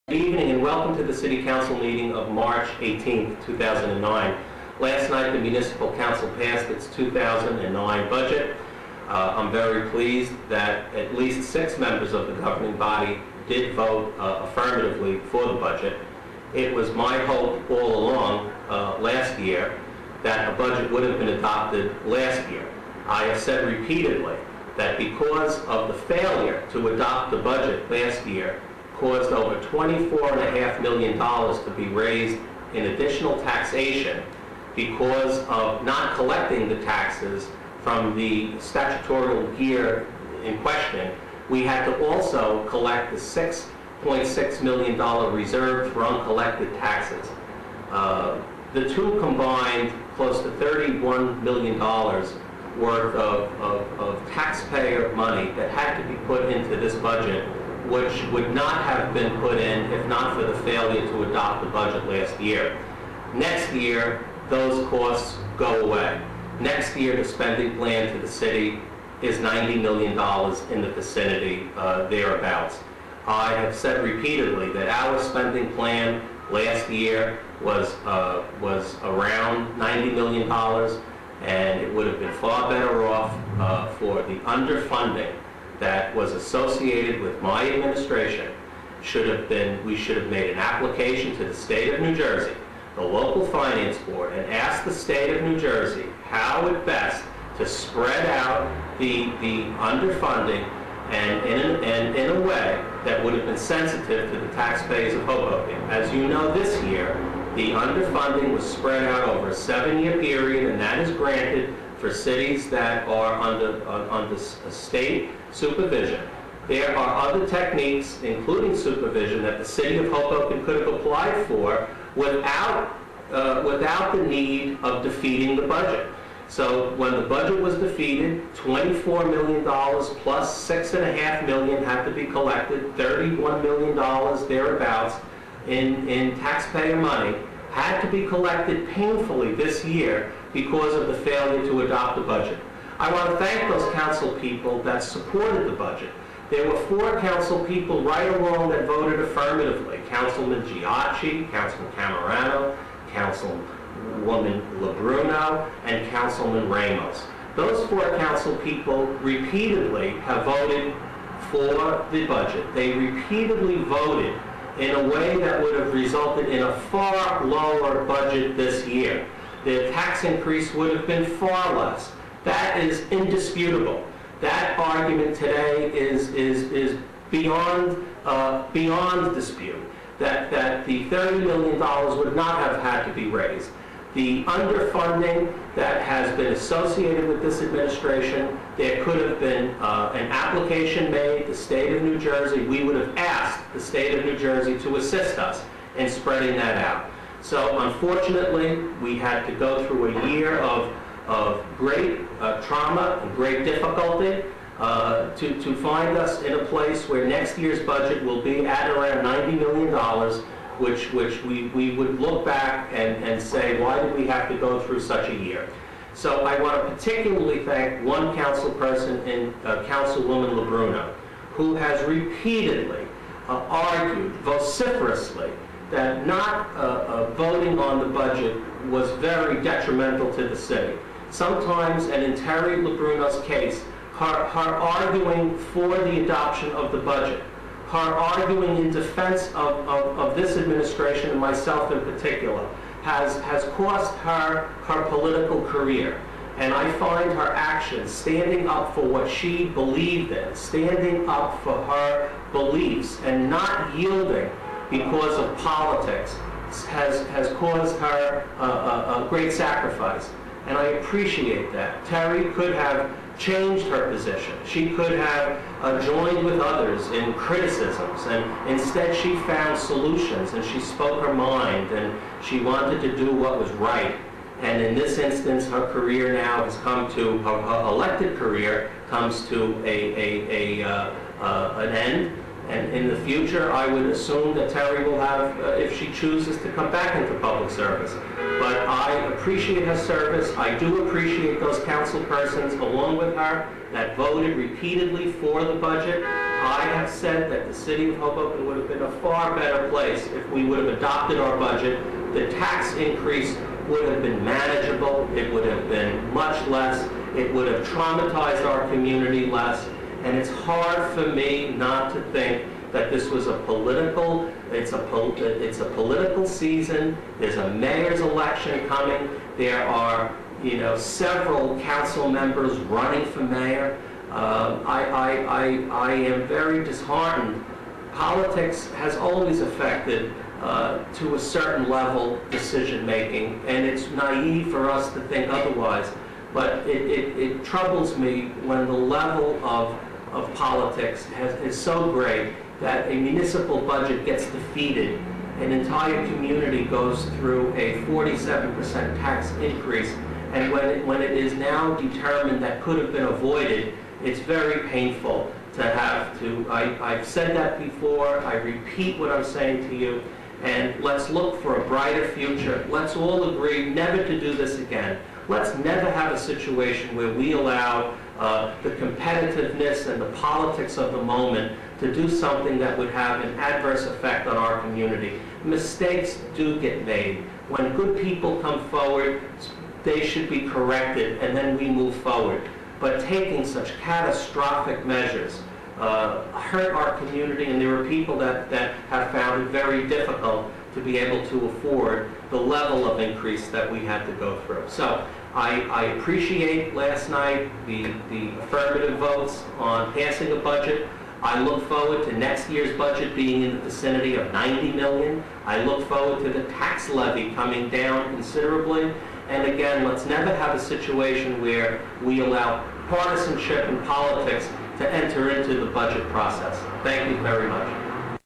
Good evening and welcome to the City Council meeting of March 18, 2009. Last night the Municipal Council passed its 2009 budget. I'm very pleased that at least 6 members of the governing body did vote affirmatively for the budget. It was my hope all along last year that a budget would have been adopted last year. I have said repeatedly that because of the failure to adopt the budget last year, caused over $24.5 million to be raised in additional taxation because of not collecting the taxes from the statutory year in question. We had to also collect the $6.6 million reserved for uncollected taxes. The two combined close to $31 million worth of taxpayer money that had to be put into this budget, which would not have been put in if not for the failure to adopt the budget last year. Next year, those costs go away. Next year, the spending plan to the city is $90 million in the vicinity, thereabouts. I have said repeatedly that our spending plan last year was around $90 million, and it would have been far better off for the underfunding that was associated with my administration. We should have made an application to the state of New Jersey, the local finance board, and asked the state of New Jersey how it best to spread out the underfunding and in a way that would have been sensitive to the taxpayers of Hoboken. As you know, this year, the underfunding was spread out over a 7-year period, and that is granted for cities that are under state supervision. There are other techniques, including supervision, that the city of Hoboken could have applied for without the need of defeating the budget. So when the budget was defeated, $24 million plus $6.5 million had to be collected, $31 million thereabouts in taxpayer money had to be collected painfully this year because of the failure to adopt the budget. I want to thank those council people that supported the budget. There were 4 council people right along that voted affirmatively: Councilman Giacchi, Councilman Camerano, Councilwoman LaBruno, and Councilman Ramos. Those 4 council people repeatedly have voted for the budget. They repeatedly voted in a way that would have resulted in a far lower budget this year. The tax increase would have been far less. That is indisputable. That argument today is beyond dispute. That the $30 million would not have had to be raised. The underfunding that has been associated with this administration, there could have been an application made. The state of New Jersey, we would have asked the state of New Jersey to assist us in spreading that out. So unfortunately, we had to go through a year of great trauma and great difficulty to find us in a place where next year's budget will be at around $90 million, which we would look back and say, why did we have to go through such a year? So I want to particularly thank one council person, Councilwoman LaBruno, who has repeatedly argued vociferously that not voting on the budget was very detrimental to the city. Sometimes, and in Terry LaBruno's case, her arguing for the adoption of the budget, her arguing in defense of this administration and myself in particular, has cost her political career. And I find her actions, standing up for what she believed in, standing up for her beliefs and not yielding because of politics, has caused her a great sacrifice. And I appreciate that. Terry could have changed her position. She could have joined with others in criticisms, and instead she found solutions, and she spoke her mind, and she wanted to do what was right. And in this instance, her career now has come to, her elected career comes to an end. And in the future, I would assume that Terry will have, if she chooses to come back into public service. But I appreciate her service. I do appreciate those council persons along with her that voted repeatedly for the budget. I have said that the city of Hoboken would have been a far better place if we would have adopted our budget. The tax increase would have been manageable. It would have been much less. It would have traumatized our community less. And it's hard for me not to think that this was a political, it's a political season. There's a mayor's election coming. There are, several council members running for mayor. I am very disheartened. Politics has always affected, to a certain level, decision-making, and it's naive for us to think otherwise. But it troubles me when the level of politics is so great that a municipal budget gets defeated. An entire community goes through a 47% tax increase, and when it is now determined that could have been avoided, it's very painful to have to. I've said that before. I repeat what I'm saying to you, and let's look for a brighter future. Let's all agree never to do this again. Let's never have a situation where we allow the competitiveness and the politics of the moment to do something that would have an adverse effect on our community. Mistakes do get made. When good people come forward, they should be corrected, and then we move forward. But taking such catastrophic measures hurt our community, and there are people that have found it very difficult to be able to afford the level of increase that we had to go through. So I appreciate last night the affirmative votes on passing a budget. I look forward to next year's budget being in the vicinity of $90 million. I look forward to the tax levy coming down considerably. And again, let's never have a situation where we allow partisanship and politics to enter into the budget process. Thank you very much.